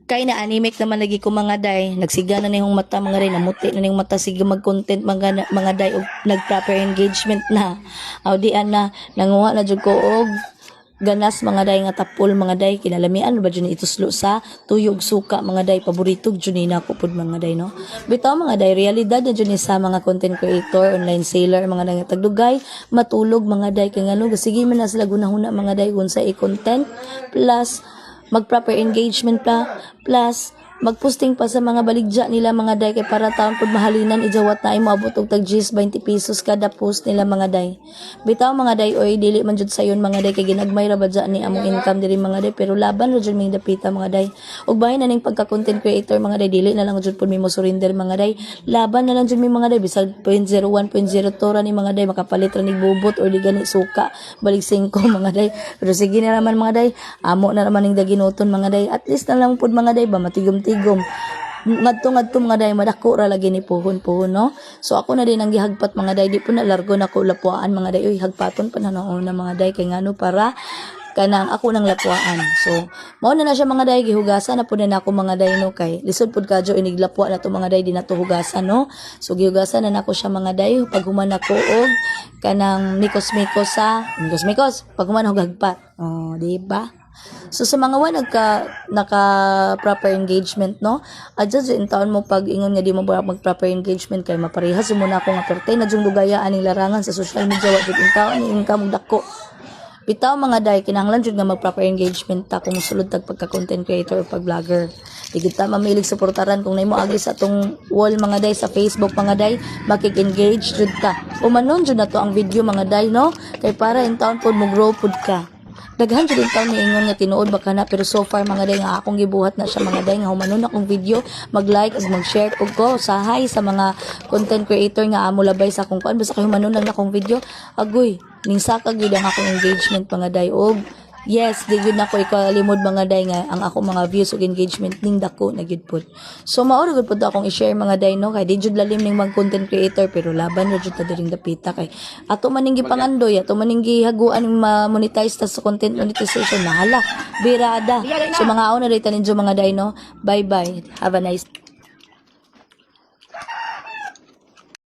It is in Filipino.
Kay na anemic naman lagi ko mga day, nagsiga na niyong mata mga day, namuti na niyong mata, sige mag-content mga day, og nag-proper engagement na. Aw di na, nanguha na jud ko og ganas mga day nga tapol mga day, kinalamian ba dyan ituslo sa tuyog suka mga day, paborito dyan ni nako pod mga day no. Bitaw mga day, realidad na dyan sa mga content creator, online seller, mga day nga tagdugay, matulog mga day, kaya nga no, sige man na sila gunahuna mga day, kung sa i-content, plus mag-proper engagement plus magposting pa sa mga baligya nila mga day, kay para taon pod mahalinan ijawat na imo abot og tag 20 pesos kada post nila mga day. Bitaw mga day, oy dili man jud sayon mga day, kay ginagmay ra ba dyan ni among income diri mga day, pero laban ra jud ming dapita mga day. Ug bahin na ning pagka content creator mga day, dili na lang jud pod mi mo surrender mga day, laban na lang jud mi mga day, bisag 0.01 0.02 ra ni mga day, makapalit ra ni bubot or di gani suka balik 5 mga day. Pero sige na naman mga day, amo na naman ning daginuton mga day, at least na lang pod mga day ba matigom-tigom ngadto mga day, madako ra lagi ni puhon no. So ako na din ang gihagpat mga day, di po na largo na ko lapuan mga day, uy hagpaton pa na noon na mga day, kay ngano para kanang ako nang lapuan. So mao na siya mga day, gihugasan na po na ako mga day no, kay lisod pud kadyo iniglapua na to mga day, di na to hugasan no. So gihugasan na nako siya mga day, pag human ako og kanang mikos pag human og hagpat, oh di ba. So sa mga naka proper engagement no, adjust in taon mo pag ingon nga di mo mag proper engagement, kay maparehas mo na ako nga pertay na jung dugayaan ning larangan sa social media, wa jud in taon ni income dako. Bitaw mga day, kinahanglan jud nga mag proper engagement ta kung sulod tag pagka content creator o pag vlogger. Digid ta mamilig suportaran kung nimo agi sa atong wall mga day sa Facebook mga day, makik-engage jud ta. Umanon jud na to ang video mga day no, kay para in taon pod mo grow pod ka. Daghan jud taon ni ingon nga tinuod baka na, pero so far mga day nga akong gibuhat na siya mga day, nga humanon akong video, mag-like ug mag-share og ko sahay sa mga content creator nga amo labay sa akong kuan, basta kay humanon lang akong video, agoy ning sakag gyud ang akong engagement mga day. Og yes, di gyud nako ikalimod mga day nga ang ako mga views ug engagement ning dako na gyud pod. So mao ra gyud pod akong i-share mga day no, kay di jud lalim ning mga content creator, pero laban ra jud ta diring dapita, kay ato man ning gipangandoy, ato man ning gihaguan ning ma-monetize ta sa content monetization na hala birada. So mga aon na dayta ninyo mga day no. Bye bye, have a nice